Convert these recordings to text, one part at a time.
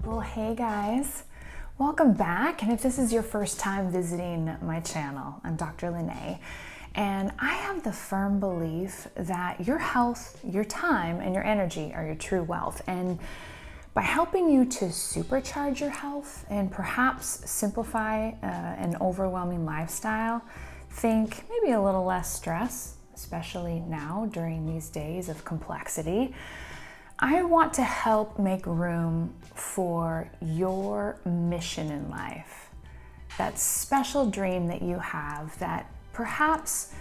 Well, hey guys, welcome back. And if this is your first time visiting my channel, I'm Dr. Lene, and I have the firm belief that your health, your time, and your energy are your true wealth. And by helping you to supercharge your health and perhaps simplify an overwhelming lifestyle, think maybe a little less stress, especially now during these days of complexity, I want to help make room for your mission in life, that special dream that you have that perhaps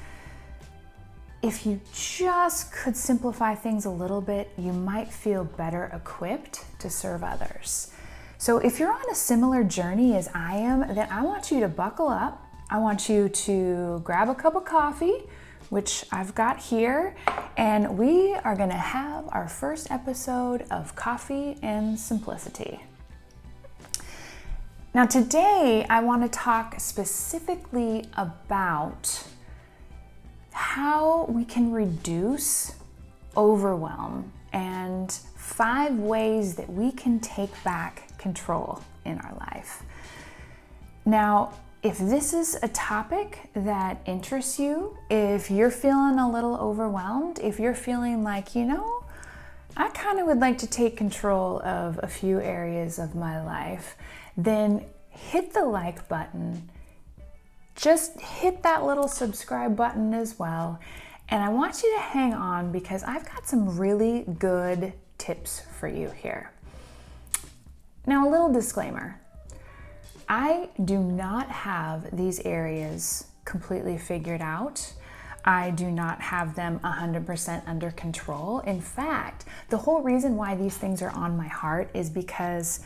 if you just could simplify things a little bit, you might feel better equipped to serve others. So if you're on a similar journey as I am, then I want you to buckle up. I want you to grab a cup of coffee, which I've got here, and we are gonna have our first episode of Coffee and Simplicity. Now today, I wanna talk specifically about how we can reduce overwhelm and 5 ways that we can take back control in our life. Now, if this is a topic that interests you, if you're feeling a little overwhelmed, if you're feeling like, I kind of would like to take control of a few areas of my life, then hit the like button. Just hit that little subscribe button as well. And I want you to hang on because I've got some really good tips for you here. Now, a little disclaimer. I do not have these areas completely figured out. I do not have them 100% under control. In fact, the whole reason why these things are on my heart is because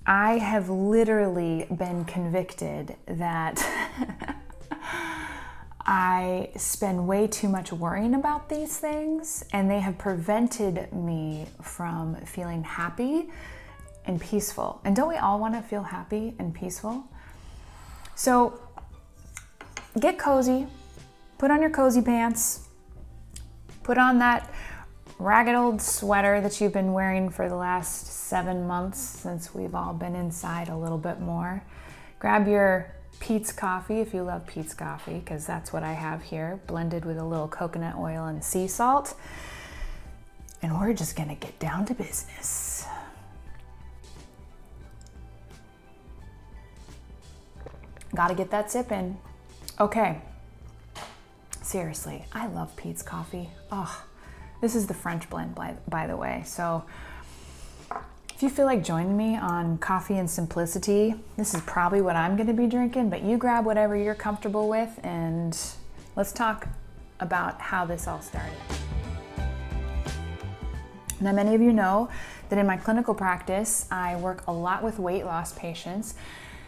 I have literally been convicted that I spend way too much worrying about these things, and they have prevented me from feeling happy and peaceful. And don't we all want to feel happy and peaceful? So get cozy, put on your cozy pants, put on that ragged old sweater that you've been wearing for the last 7 months since we've all been inside a little bit more. Grab your Peet's coffee if you love Peet's coffee, because that's what I have here, blended with a little coconut oil and sea salt. And we're just gonna get down to business. Gotta get that sip in. Okay, seriously, I love Peet's coffee. Oh, this is the French blend, by the way. So if you feel like joining me on Coffee and Simplicity, this is probably what I'm gonna be drinking, but you grab whatever you're comfortable with and let's talk about how this all started. Now, many of you know that in my clinical practice, I work a lot with weight loss patients.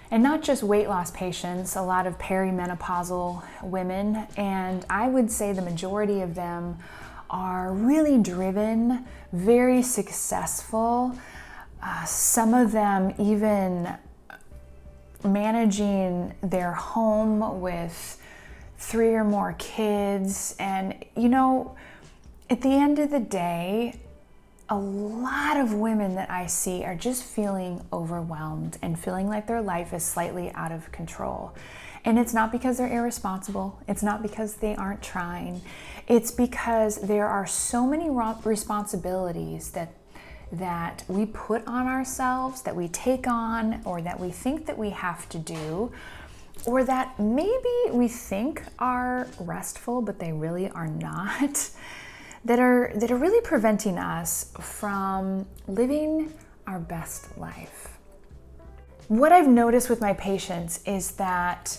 And not just weight loss patients, a lot of perimenopausal women, and I would say the majority of them are really driven, very successful. Some of them even managing their home with 3 or more kids. And at the end of the day, a lot of women that I see are just feeling overwhelmed and feeling like their life is slightly out of control. And it's not because they're irresponsible. It's not because they aren't trying. It's because there are so many responsibilities that we put on ourselves, that we take on, or that we think that we have to do, or that maybe we think are restful, but they really are not. That are really preventing us from living our best life. What I've noticed with my patients is that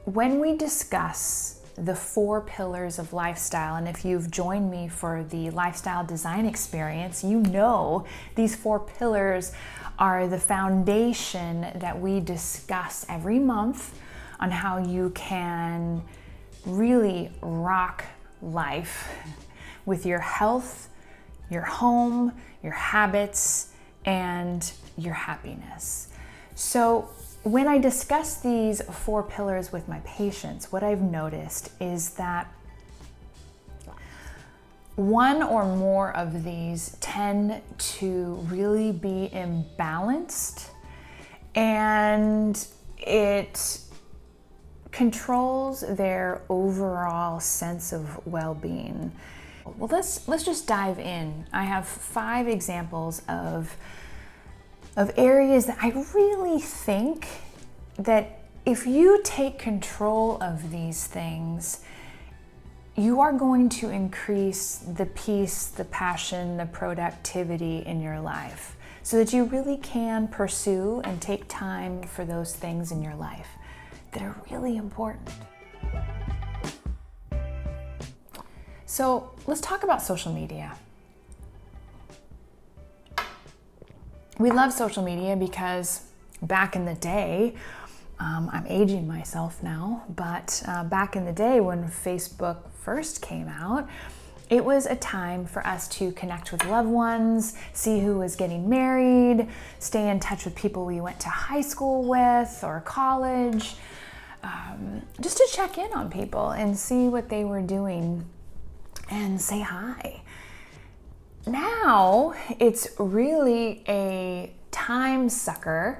when we discuss the 4 pillars of lifestyle, and if you've joined me for the lifestyle design experience, you know these 4 pillars are the foundation that we discuss every month on how you can really rock life with your health, your home, your habits, and your happiness. So when I discuss these 4 pillars with my patients, what I've noticed is that one or more of these tend to really be imbalanced, and it controls their overall sense of well-being. Well, let's just dive in. I have 5 examples of areas that I really think that if you take control of these things, you are going to increase the peace, the passion, the productivity in your life so that you really can pursue and take time for those things in your life that are really important. So let's talk about social media. We love social media because back in the day, I'm aging myself now, but back in the day when Facebook first came out, it was a time for us to connect with loved ones, see who was getting married, stay in touch with people we went to high school with or college, just to check in on people and see what they were doing and say hi. Now it's really a time sucker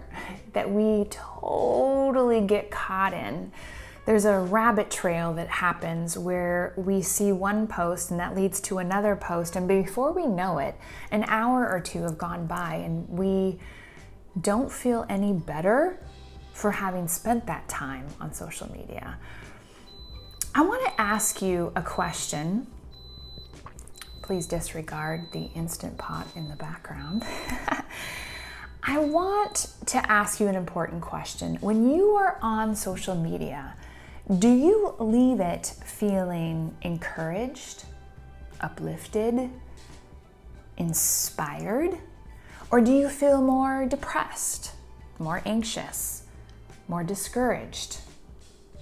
that we totally get caught in. There's a rabbit trail that happens where we see one post and that leads to another post, and before we know it, an hour or 2 have gone by and we don't feel any better for having spent that time on social media. I want to ask you a question. Please disregard the Instant Pot in the background. I want to ask you an important question. When you are on social media, do you leave it feeling encouraged, uplifted, inspired? Or do you feel more depressed, more anxious, more discouraged,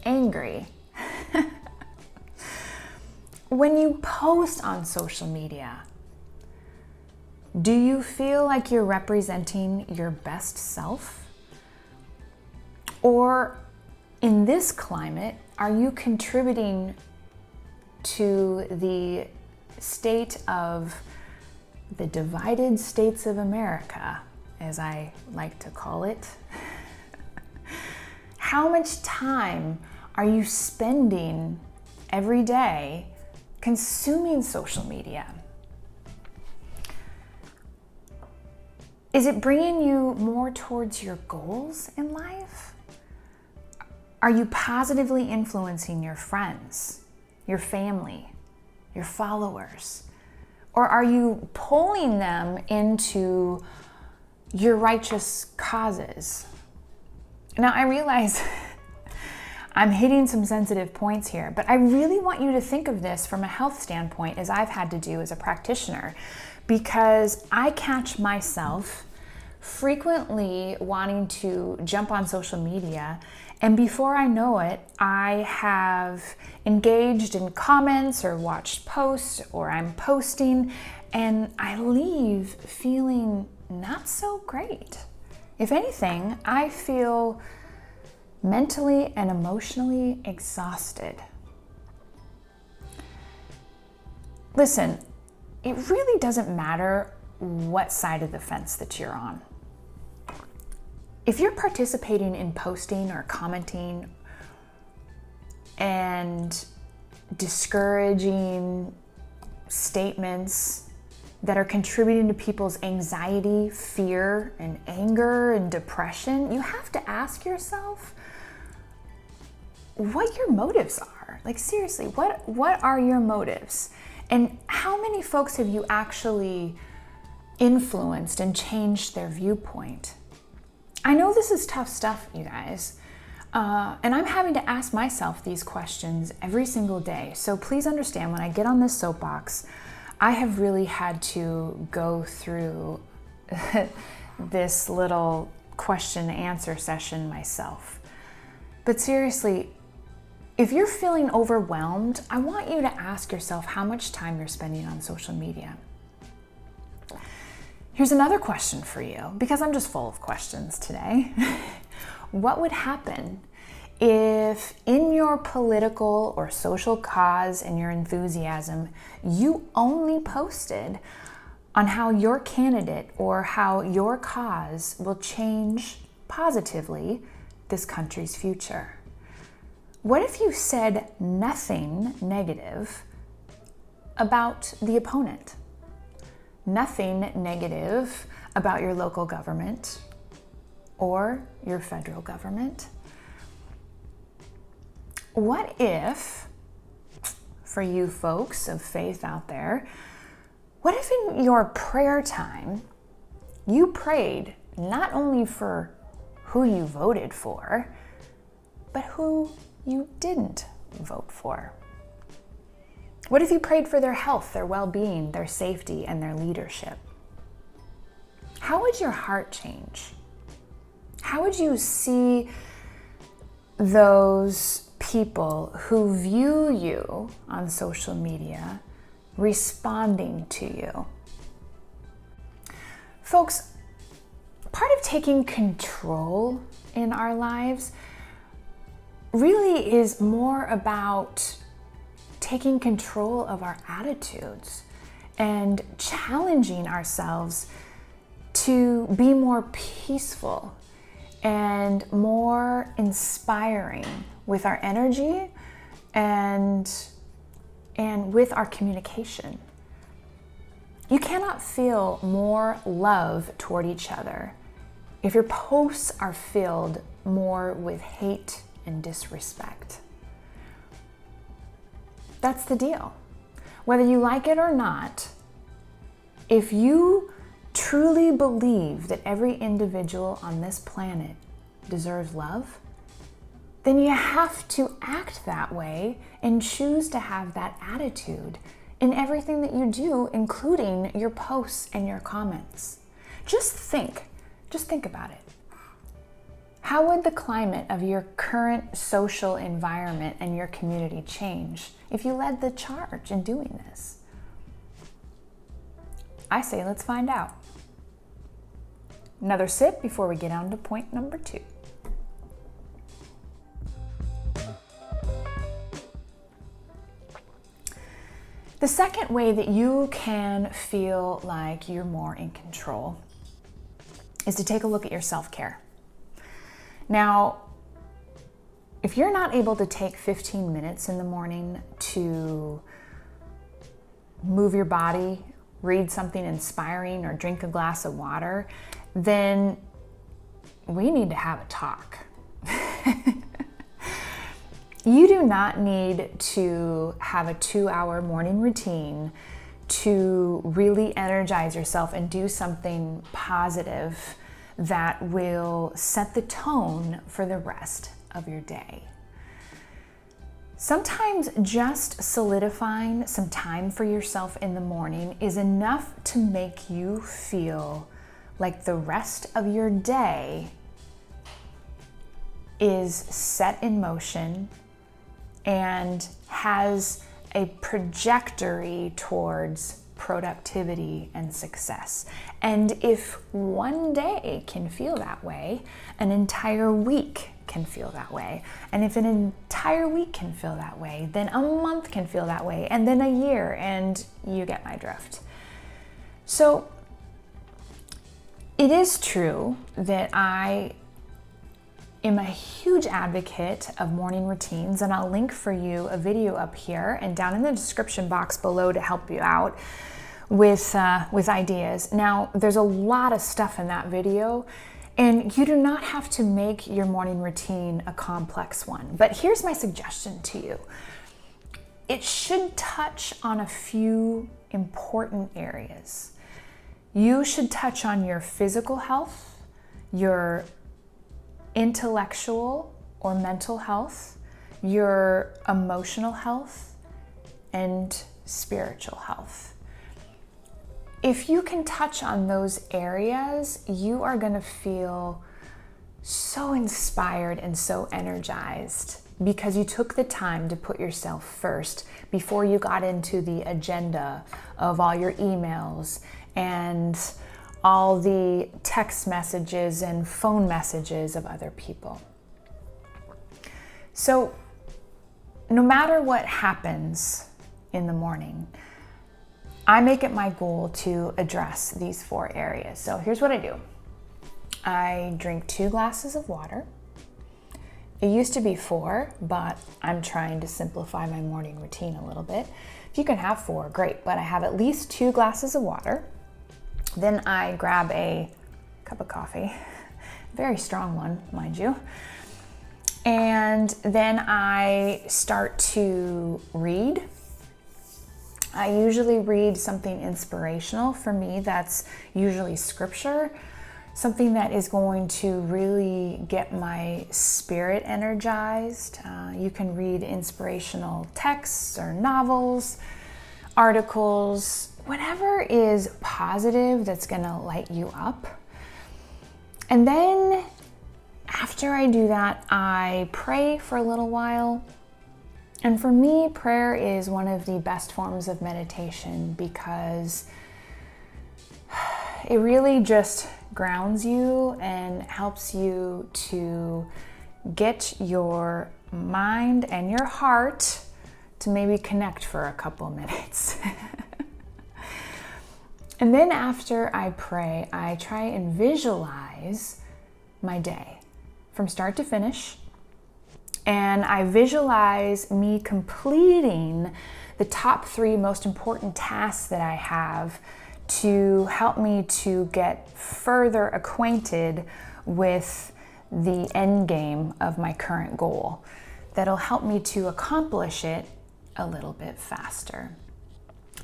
angry? When you post on social media, do you feel like you're representing your best self? Or in this climate, are you contributing to the state of the divided states of America, as I like to call it? How much time are you spending every day consuming social media? Is it bringing you more towards your goals in life? Are you positively influencing your friends, your family, your followers? Or are you pulling them into your righteous causes? Now, I realize I'm hitting some sensitive points here, but I really want you to think of this from a health standpoint, as I've had to do as a practitioner, because I catch myself frequently wanting to jump on social media, and before I know it, I have engaged in comments or watched posts, or I'm posting, and I leave feeling not so great. If anything, I feel mentally and emotionally exhausted. Listen, it really doesn't matter what side of the fence that you're on. If you're participating in posting or commenting and discouraging statements that are contributing to people's anxiety, fear, and anger and depression, you have to ask yourself what your motives are. Like, seriously, what are your motives? And how many folks have you actually influenced and changed their viewpoint? I know this is tough stuff, you guys, and I'm having to ask myself these questions every single day. So please understand, when I get on this soapbox, I have really had to go through this little question and answer session myself. But seriously, if you're feeling overwhelmed, I want you to ask yourself how much time you're spending on social media. Here's another question for you, because I'm just full of questions today. What would happen If in your political or social cause and your enthusiasm, you only posted on how your candidate or how your cause will change positively this country's future? What if you said nothing negative about the opponent? Nothing negative about your local government or your federal government? What if, for you folks of faith out there, what if in your prayer time you prayed not only for who you voted for, but who you didn't vote for? What if you prayed for their health, their well-being, their safety, and their leadership? How would your heart change? How would you see those people who view you on social media responding to you? Folks, part of taking control in our lives really is more about taking control of our attitudes and challenging ourselves to be more peaceful and more inspiring with our energy and with our communication. You cannot feel more love toward each other if your posts are filled more with hate and disrespect. That's the deal. Whether you like it or not, if you truly believe that every individual on this planet deserves love, then you have to act that way and choose to have that attitude in everything that you do, including your posts and your comments. Just think about it. How would the climate of your current social environment and your community change if you led the charge in doing this? I say let's find out. Another sip before we get on to point number 2. The second way that you can feel like you're more in control is to take a look at your self-care. Now, if you're not able to take 15 minutes in the morning to move your body, read something inspiring, or drink a glass of water, then we need to have a talk. You do not need to have a 2-hour morning routine to really energize yourself and do something positive that will set the tone for the rest of your day. Sometimes just solidifying some time for yourself in the morning is enough to make you feel like the rest of your day is set in motion and has a trajectory towards productivity and success. And if one day can feel that way, an entire week can feel that way. And if an entire week can feel that way, then a month can feel that way, and then a year, and you get my drift. So it is true that I am a huge advocate of morning routines, and I'll link for you a video up here and down in the description box below to help you out with ideas. Now, there's a lot of stuff in that video, and you do not have to make your morning routine a complex one. But here's my suggestion to you. It should touch on a few important areas. You should touch on your physical health, your intellectual or mental health, your emotional health, and spiritual health. If you can touch on those areas, you are going to feel so inspired and so energized because you took the time to put yourself first before you got into the agenda of all your emails and all the text messages and phone messages of other people. So no matter what happens in the morning, I make it my goal to address these 4 areas. So here's what I do. I drink 2 glasses of water. It used to be 4, but I'm trying to simplify my morning routine a little bit. If you can have 4, great, but I have at least 2 glasses of water. Then I grab a cup of coffee, very strong one, mind you. And then I start to read. I usually read something inspirational. For me, that's usually scripture, something that is going to really get my spirit energized. You can read inspirational texts or novels, articles, whatever is positive that's gonna light you up. And then after I do that, I pray for a little while. And for me, prayer is one of the best forms of meditation because it really just grounds you and helps you to get your mind and your heart to maybe connect for a couple minutes. And then after I pray, I try and visualize my day from start to finish. And I visualize me completing the top 3 most important tasks that I have to help me to get further acquainted with the end game of my current goal. That'll help me to accomplish it a little bit faster.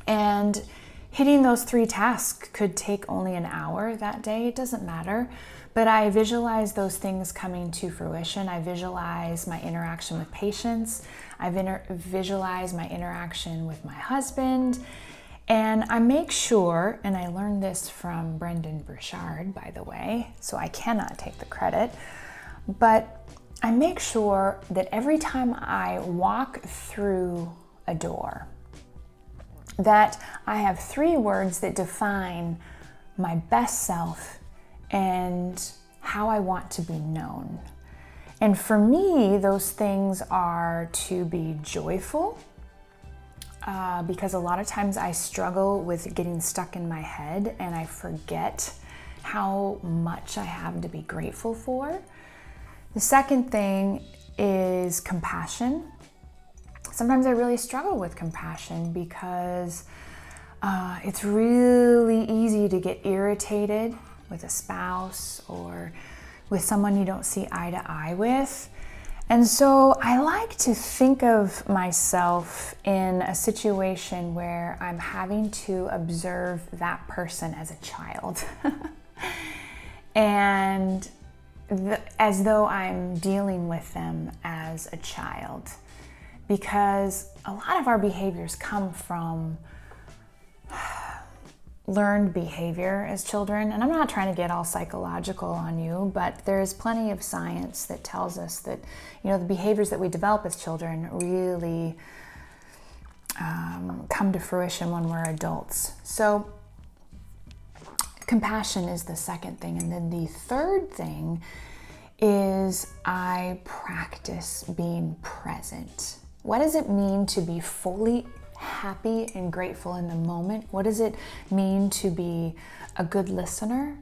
And hitting those 3 tasks could take only an hour that day, it doesn't matter. But I visualize those things coming to fruition. I visualize my interaction with patients. I visualize my interaction with my husband. And I make sure, and I learned this from Brendan Burchard, by the way, so I cannot take the credit, but I make sure that every time I walk through a door, that I have 3 words that define my best self and how I want to be known. And for me, those things are to be joyful, because a lot of times I struggle with getting stuck in my head and I forget how much I have to be grateful for. The second thing is compassion. Sometimes I really struggle with compassion because it's really easy to get irritated with a spouse or with someone you don't see eye to eye with. And so I like to think of myself in a situation where I'm having to observe that person as a child. And as though I'm dealing with them as a child. Because a lot of our behaviors come from learned behavior as children. And I'm not trying to get all psychological on you, but there is plenty of science that tells us that, the behaviors that we develop as children really come to fruition when we're adults. So compassion is the second thing. And then the third thing is I practice being present. What does it mean to be fully happy and grateful in the moment? What does it mean to be a good listener?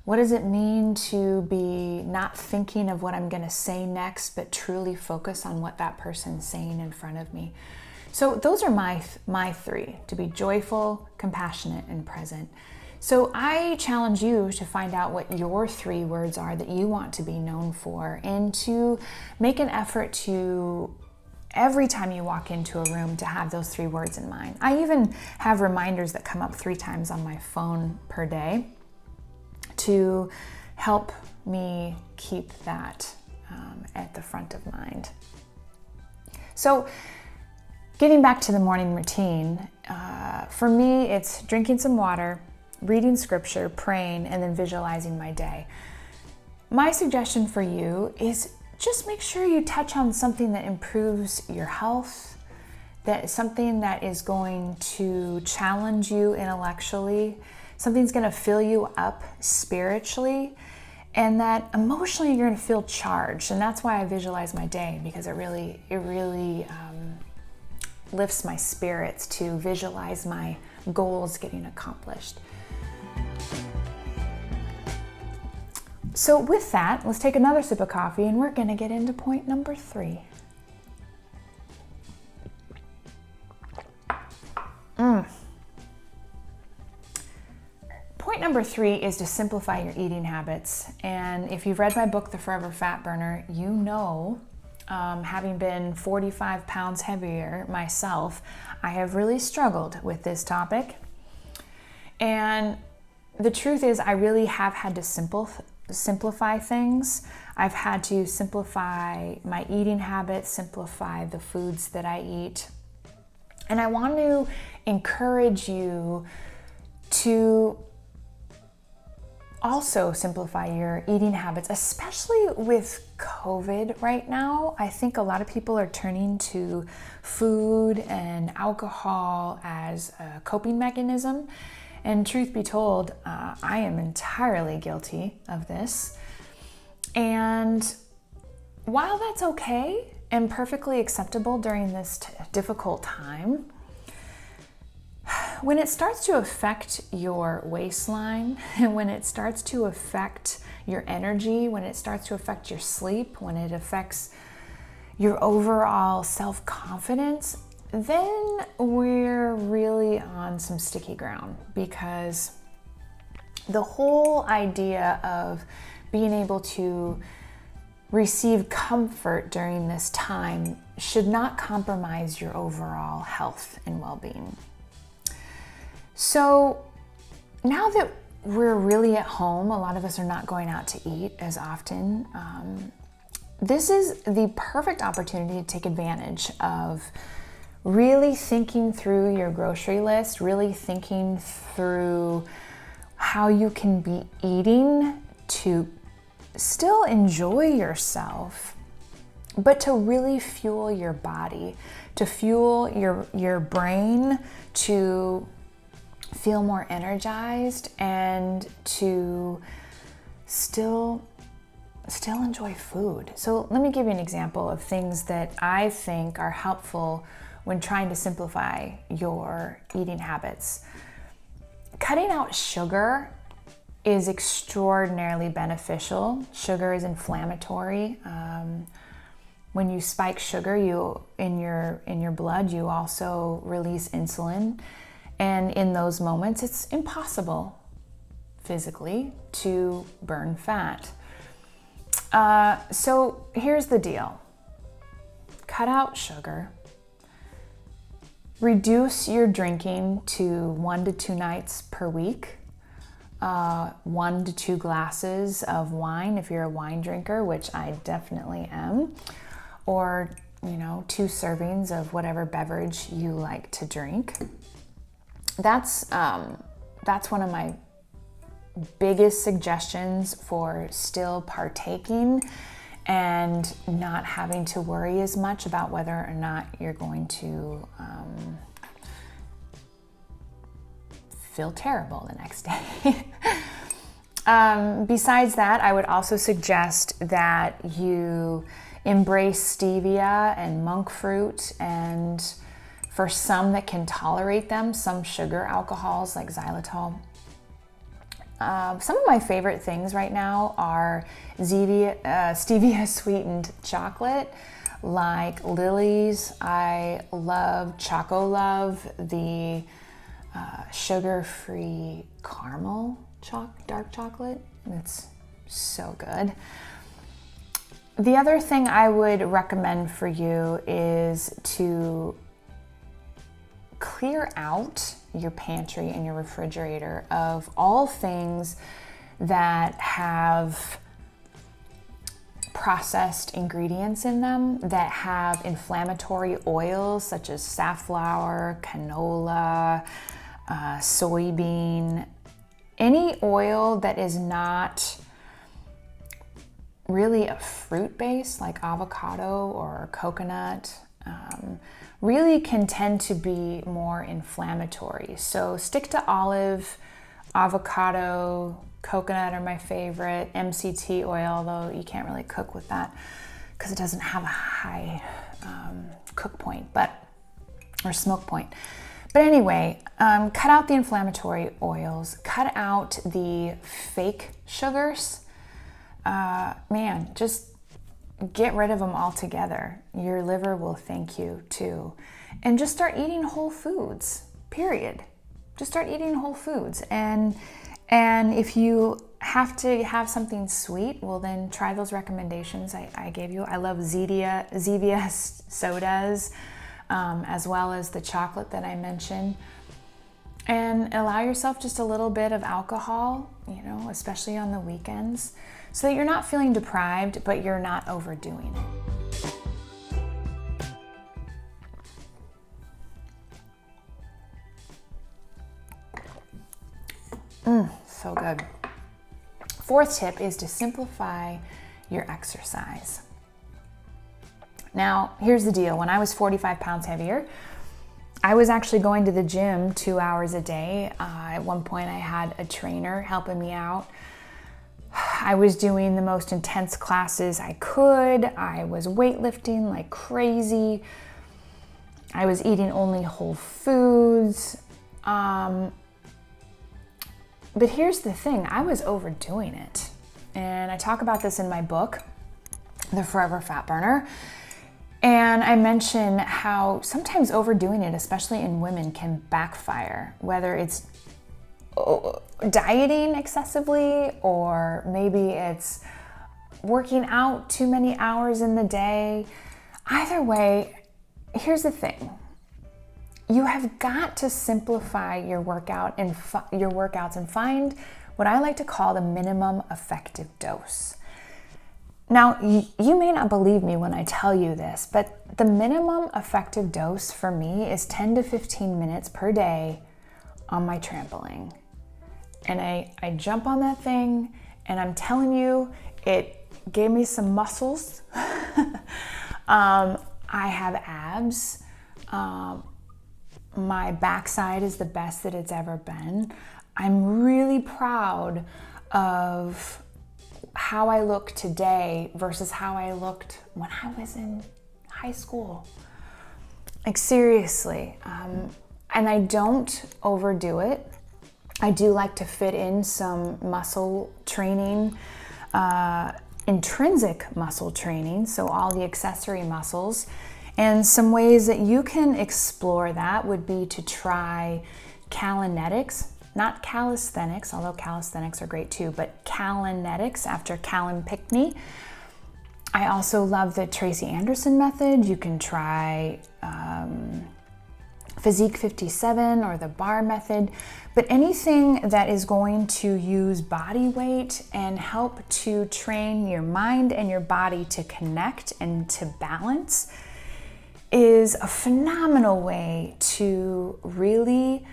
What does it mean to be not thinking of what I'm going to say next, but truly focus on what that person's saying in front of me? So those are my 3, to be joyful, compassionate, and present. So I challenge you to find out what your 3 words are that you want to be known for, and to make an effort to, every time you walk into a room, to have those 3 words in mind. I even have reminders that come up 3 times on my phone per day to help me keep that at the front of mind. So getting back to the morning routine, for me, it's drinking some water, reading scripture, praying, and then visualizing my day. My suggestion for you is just make sure you touch on something that improves your health, that is something that is going to challenge you intellectually, something's going to fill you up spiritually, and that emotionally you're going to feel charged. And that's why I visualize my day, because it really lifts my spirits to visualize my goals getting accomplished. So with that, let's take another sip of coffee and we're going to get into point number 3. Point number 3 is to simplify your eating habits. And if you've read my book, The Forever Fat Burner, you know, having been 45 pounds heavier myself, I have really struggled with this topic. And the truth is, I really have had to simplify things. I've had to simplify my eating habits, simplify the foods that I eat. And I want to encourage you to also simplify your eating habits, especially with COVID right now. I think a lot of people are turning to food and alcohol as a coping mechanism. And truth be told, I am entirely guilty of this. And while that's okay and perfectly acceptable during this difficult time, when it starts to affect your waistline, and when it starts to affect your energy, when it starts to affect your sleep, when it affects your overall self-confidence, then we're really on some sticky ground, because the whole idea of being able to receive comfort during this time should not compromise your overall health and well-being. So now that we're really at home, a lot of us are not going out to eat as often. This is the perfect opportunity to take advantage of really thinking through your grocery list, really thinking through how you can be eating to still enjoy yourself, but to really fuel your body, to fuel your brain, to feel more energized, and to still enjoy food. So let me give you an example of things that I think are helpful when trying to simplify your eating habits. Cutting out sugar is extraordinarily beneficial. Sugar is inflammatory. When you spike sugar, in your blood, you also release insulin. And in those moments, it's impossible physically to burn fat. So here's the deal. Cut out sugar. Reduce your drinking to 1 to 2 nights per week. 1 to 2 glasses of wine if you're a wine drinker, which I definitely am. Or, 2 servings of whatever beverage you like to drink. That's one of my biggest suggestions for still partaking and not having to worry as much about whether or not you're going to feel terrible the next day. Besides that, I would also suggest that you embrace stevia and monk fruit, and for some that can tolerate them, some sugar alcohols like xylitol. Some of my favorite things right now are stevia sweetened chocolate, like Lily's. I love Choco Love, the sugar-free caramel dark chocolate. It's so good. The other thing I would recommend for you is to clear out your pantry and your refrigerator of all things that have processed ingredients in them, that have inflammatory oils such as safflower, canola, soybean, any oil that is not really a fruit base like avocado or coconut, really can tend to be more inflammatory. So stick to olive, avocado, coconut are my favorite. MCT oil, though you can't really cook with that because it doesn't have a high cook point, or smoke point. But anyway, cut out the inflammatory oils, cut out the fake sugars. Man, just get rid of them altogether. Your liver will thank you too. And just start eating whole foods, period. Just start eating whole foods. And if you have to have something sweet, well then try those recommendations I gave you. I love Zevia sodas, as well as the chocolate that I mentioned. And allow yourself just a little bit of alcohol, especially on the weekends, so that you're not feeling deprived, but you're not overdoing it. So good. Fourth tip is to simplify your exercise. Now, here's the deal. When I was 45 pounds heavier, I was actually going to the gym 2 hours a day. At one point, I had a trainer helping me out. I was doing the most intense classes I could. I was weightlifting like crazy. I was eating only whole foods. But here's the thing, I was overdoing it. And I talk about this in my book, The Forever Fat Burner. And I mention how sometimes overdoing it, especially in women, can backfire, whether it's dieting excessively, or maybe it's working out too many hours in the day. Either way, here's the thing. You have got to simplify your workouts and find what I like to call the minimum effective dose. Now, you may not believe me when I tell you this, but the minimum effective dose for me is 10 to 15 minutes per day on my trampoline. And I jump on that thing, and I'm telling you, it gave me some muscles. I have abs. My backside is the best that it's ever been. I'm really proud of how I look today versus how I looked when I was in high school. Like seriously. And I don't overdo it. I do like to fit in some muscle training, intrinsic muscle training, so all the accessory muscles. And some ways that you can explore that would be to try calinetics, not calisthenics, although calisthenics are great too, but calinetics after Callum Pickney. I also love the Tracy Anderson method. You can try Physique 57 or the bar method, but anything that is going to use body weight and help to train your mind and your body to connect and to balance is a phenomenal way to really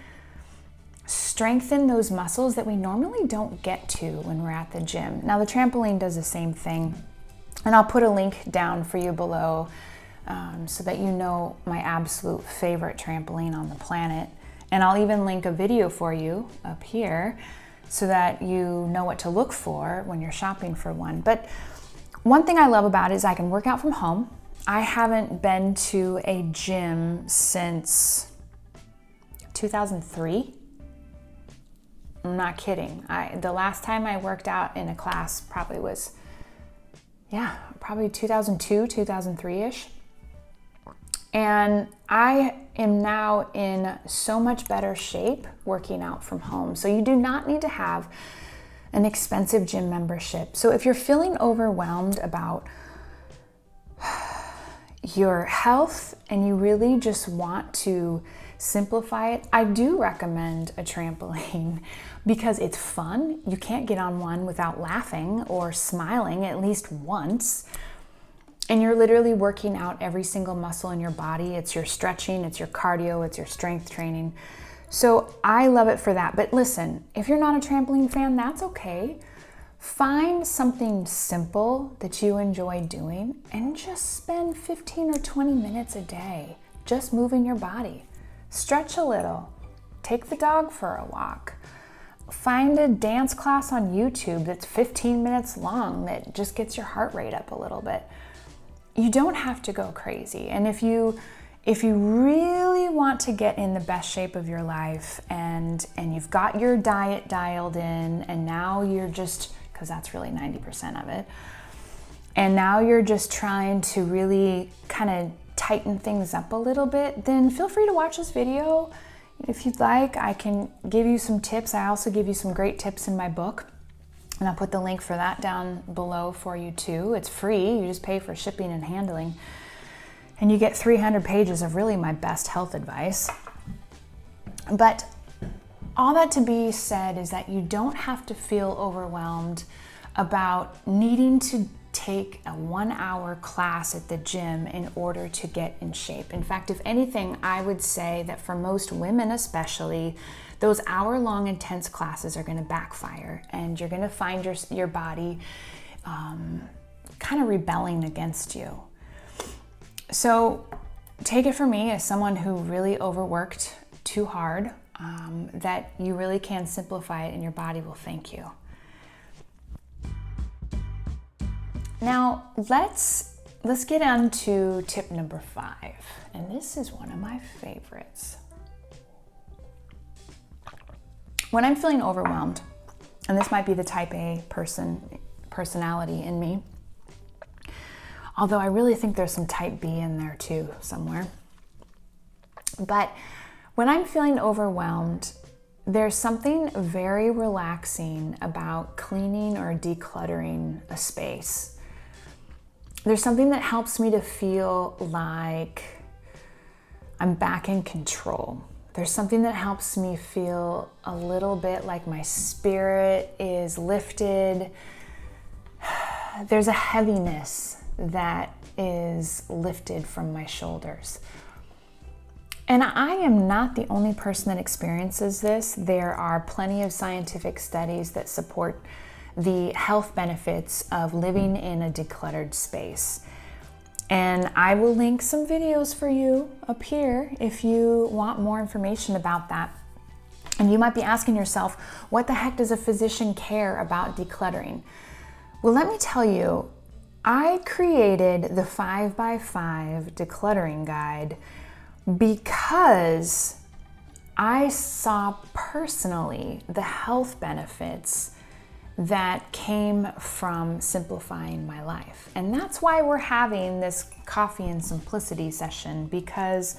strengthen those muscles that we normally don't get to when we're at the gym. Now the trampoline does the same thing, and I'll put a link down for you below so that you know my absolute favorite trampoline on the planet. And I'll even link a video for you up here so that you know what to look for when you're shopping for one. But one thing I love about it is I can work out from home. I haven't been to a gym since 2003. I'm not kidding. The last time I worked out in a class probably was, probably 2002, 2003-ish. And I am now in so much better shape working out from home. So you do not need to have an expensive gym membership. So if you're feeling overwhelmed about your health and you really just want to simplify it, I do recommend a trampoline because it's fun. You can't get on one without laughing or smiling at least once. And you're literally working out every single muscle in your body. It's your stretching, it's your cardio, it's your strength training. So I love it for that. But listen, if you're not a trampoline fan, that's okay. Find something simple that you enjoy doing and just spend 15 or 20 minutes a day just moving your body. Stretch a little, take the dog for a walk, find a dance class on YouTube that's 15 minutes long that just gets your heart rate up a little bit. You don't have to go crazy. And if you really want to get in the best shape of your life and you've got your diet dialed in, and now you're just, because that's really 90% of it, and now you're just trying to really kind of tighten things up a little bit, then feel free to watch this video. If you'd like, I can give you some tips. I also give you some great tips in my book, and I'll put the link for that down below for you too. It's free. You just pay for shipping and handling, and you get 300 pages of really my best health advice. But all that to be said is that you don't have to feel overwhelmed about needing to take a 1-hour class at the gym in order to get in shape. In fact, if anything, I would say that for most women especially, those hour-long intense classes are going to backfire, and you're going to find your body kind of rebelling against you. So take it from me as someone who really overworked too hard, that you really can simplify it and your body will thank you. Now, let's get on to tip number 5, and this is one of my favorites. When I'm feeling overwhelmed, and this might be the type A personality in me, although I really think there's some type B in there too somewhere. But when I'm feeling overwhelmed, there's something very relaxing about cleaning or decluttering a space. There's something that helps me to feel like I'm back in control. There's something that helps me feel a little bit like my spirit is lifted. There's a heaviness that is lifted from my shoulders. And I am not the only person that experiences this. There are plenty of scientific studies that support the health benefits of living in a decluttered space. And I will link some videos for you up here if you want more information about that. And you might be asking yourself, what the heck does a physician care about decluttering? Well, let me tell you, I created the 5x5 decluttering guide because I saw personally the health benefits that came from simplifying my life. And that's why we're having this coffee and simplicity session, because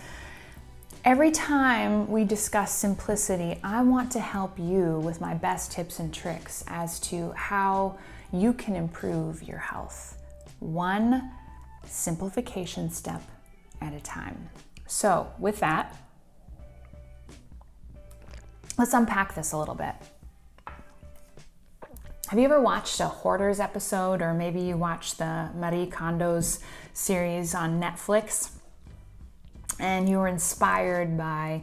every time we discuss simplicity, I want to help you with my best tips and tricks as to how you can improve your health, one simplification step at a time. So with that, let's unpack this a little bit. Have you ever watched a Hoarders episode, or maybe you watched the Marie Kondo's series on Netflix, and you were inspired by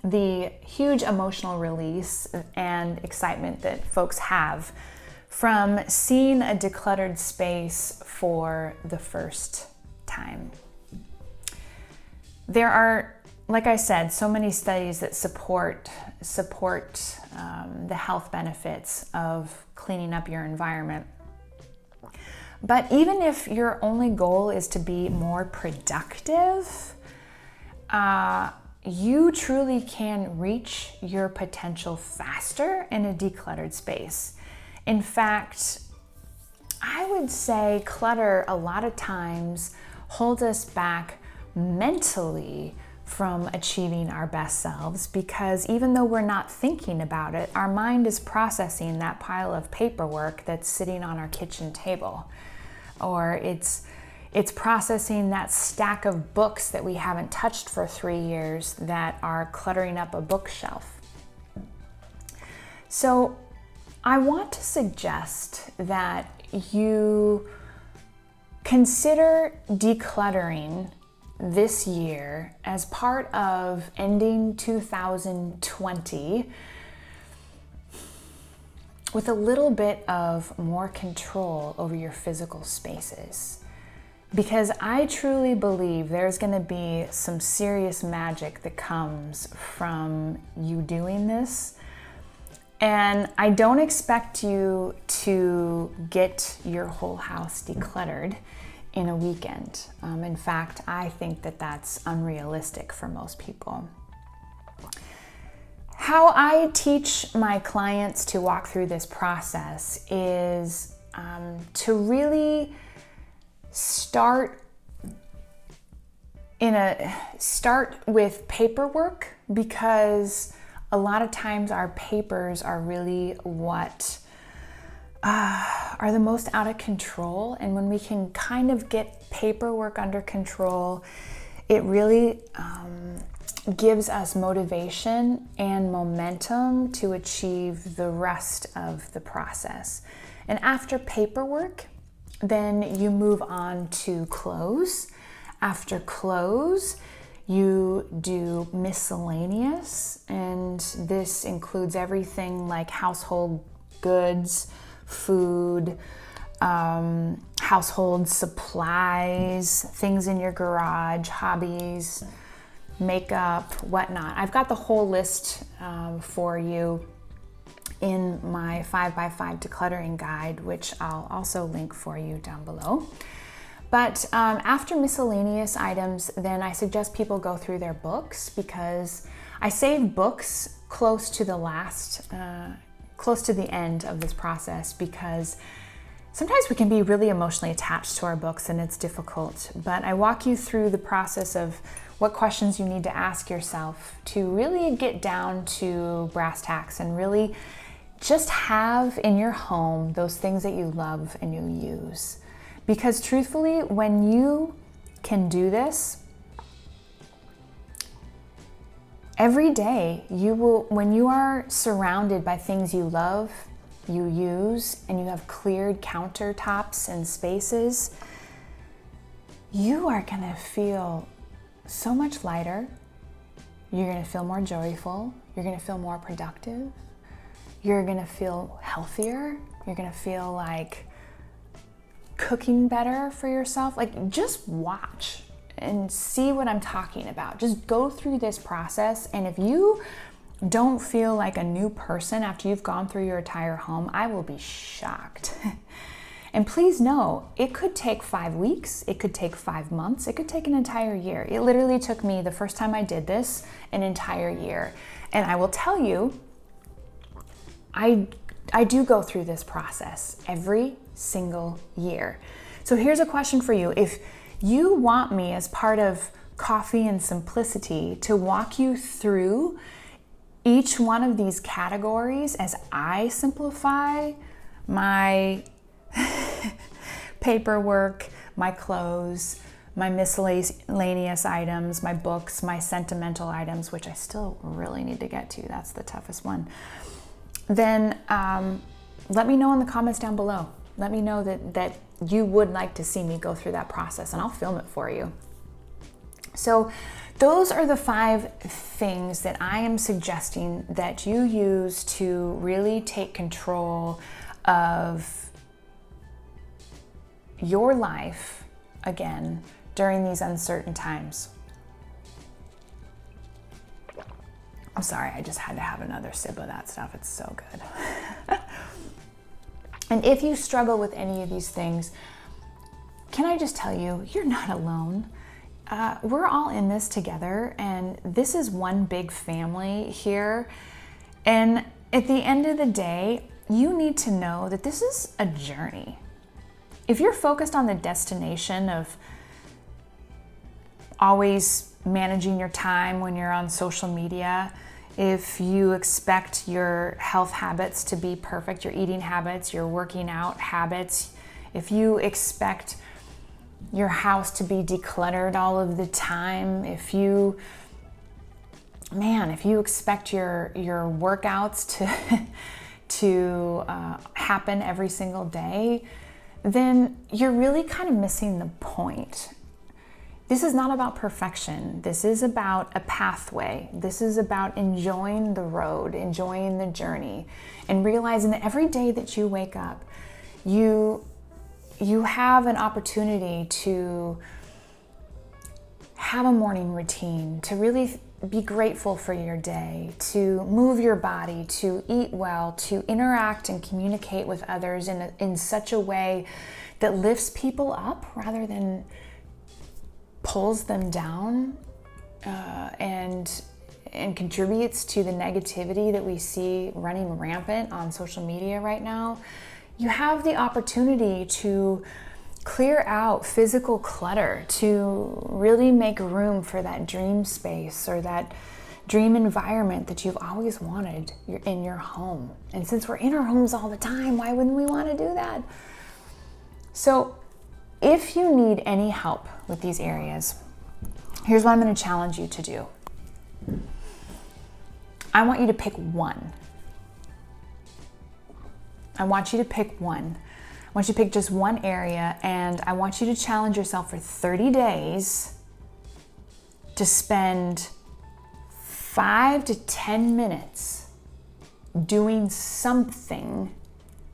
the huge emotional release and excitement that folks have from seeing a decluttered space for the first time? There are, like I said, so many studies that support the health benefits of cleaning up your environment. But even if your only goal is to be more productive, you truly can reach your potential faster in a decluttered space. In fact, I would say clutter a lot of times holds us back mentally from achieving our best selves, because even though we're not thinking about it, our mind is processing that pile of paperwork that's sitting on our kitchen table, or it's processing that stack of books that we haven't touched for 3 years that are cluttering up a bookshelf. So I want to suggest that you consider decluttering this year as part of ending 2020 with a little bit of more control over your physical spaces. Because I truly believe there's going to be some serious magic that comes from you doing this. And I don't expect you to get your whole house decluttered in a weekend. In fact, I think that that's unrealistic for most people. How I teach my clients to walk through this process is to really start with paperwork, because a lot of times our papers are really what are the most out of control. And when we can kind of get paperwork under control, it really gives us motivation and momentum to achieve the rest of the process. And after paperwork, then you move on to close. After close, you do miscellaneous, and this includes everything like household goods, food, household supplies, things in your garage, hobbies, makeup, whatnot. I've got the whole list for you in my 5x5 decluttering guide, which I'll also link for you down below. But after miscellaneous items, then I suggest people go through their books, because I save books close to the end of this process, because sometimes we can be really emotionally attached to our books and it's difficult. But I walk you through the process of what questions you need to ask yourself to really get down to brass tacks and really just have in your home those things that you love and you use. Because truthfully, when you can do this, every day when you are surrounded by things you love, you use, and you have cleared countertops and spaces, you are gonna feel so much lighter. You're gonna feel more joyful. You're gonna feel more productive. You're gonna feel healthier. You're gonna feel like cooking better for yourself. Like, just watch and see what I'm talking about. Just go through this process, and if you don't feel like a new person after you've gone through your entire home, I will be shocked. And please know, it could take 5 weeks, it could take 5 months, it could take an entire year. It literally took me, the first time I did this, an entire year. And I will tell you, I do go through this process every single year. So here's a question for you. If you want me, as part of Coffee and Simplicity, to walk you through each one of these categories as I simplify my paperwork, my clothes, my miscellaneous items, my books, my sentimental items, which I still really need to get to. That's the toughest one. Then let me know in the comments down below. Let me know that you would like to see me go through that process, and I'll film it for you. So those are the 5 things that I am suggesting that you use to really take control of your life, again, during these uncertain times. I'm sorry, I just had to have another sip of that stuff. It's so good. And if you struggle with any of these things, can I just tell you, you're not alone. We're all in this together, and this is one big family here. And at the end of the day, you need to know that this is a journey. If you're focused on the destination of always managing your time when you're on social media, if you expect your health habits to be perfect, your eating habits, your working out habits, if you expect your house to be decluttered all of the time, if you expect your workouts to happen every single day, then you're really kind of missing the point. This is not about perfection. This is about a pathway. This is about enjoying the road, enjoying the journey, and realizing that every day that you wake up, you have an opportunity to have a morning routine, to really be grateful for your day, to move your body, to eat well, to interact and communicate with others in such a way that lifts people up rather than pulls them down, and contributes to the negativity that we see running rampant on social media right now, you have the opportunity to clear out physical clutter, to really make room for that dream space or that dream environment that you've always wanted in your home. And since we're in our homes all the time, why wouldn't we want to do that? So if you need any help with these areas, here's what I'm going to challenge you to do. I want you to pick one. I want you to pick one. I want you to pick just one area, and I want you to challenge yourself for 30 days to spend 5 to 10 minutes doing something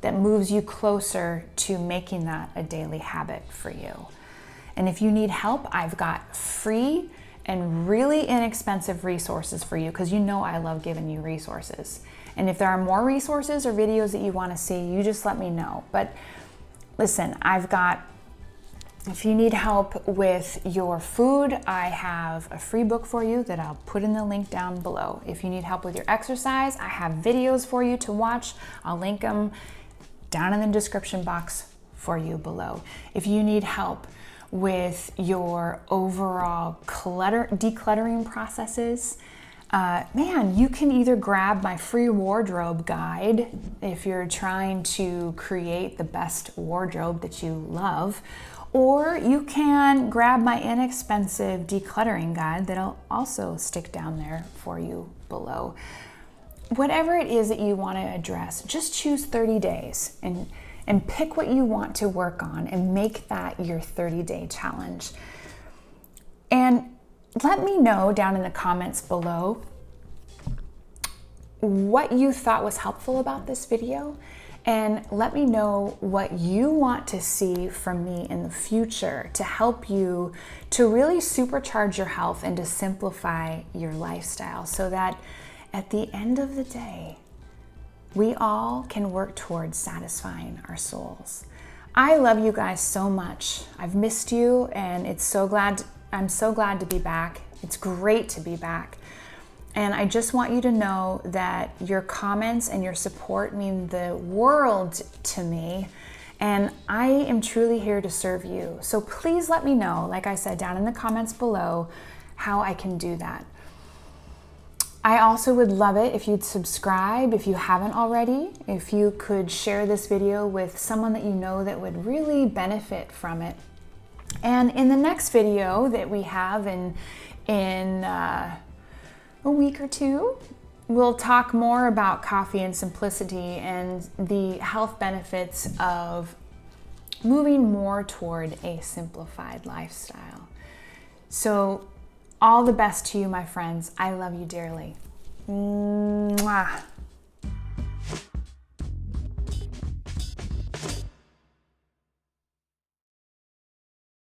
that moves you closer to making that a daily habit for you. And if you need help, I've got free and really inexpensive resources for you, because you know I love giving you resources. And if there are more resources or videos that you want to see, you just let me know. But listen, if you need help with your food, I have a free book for you that I'll put in the link down below. If you need help with your exercise, I have videos for you to watch. I'll link them down in the description box for you below. If you need help with your overall decluttering processes, you can either grab my free wardrobe guide if you're trying to create the best wardrobe that you love, or you can grab my inexpensive decluttering guide that I'll also stick down there for you below. Whatever it is that you want to address, just choose 30 days and pick what you want to work on and make that your 30-day challenge. And let me know down in the comments below what you thought was helpful about this video, and let me know what you want to see from me in the future to help you to really supercharge your health and to simplify your lifestyle, so that at the end of the day, we all can work towards satisfying our souls. I love you guys so much. I've missed you, and I'm so glad to be back. It's great to be back. And I just want you to know that your comments and your support mean the world to me, and I am truly here to serve you. So please let me know, like I said, down in the comments below, how I can do that. I also would love it if you'd subscribe if you haven't already, if you could share this video with someone that you know that would really benefit from it. And in the next video that we have in a week or two, we'll talk more about coffee and simplicity and the health benefits of moving more toward a simplified lifestyle. So all the best to you, my friends. I love you dearly. Mwah.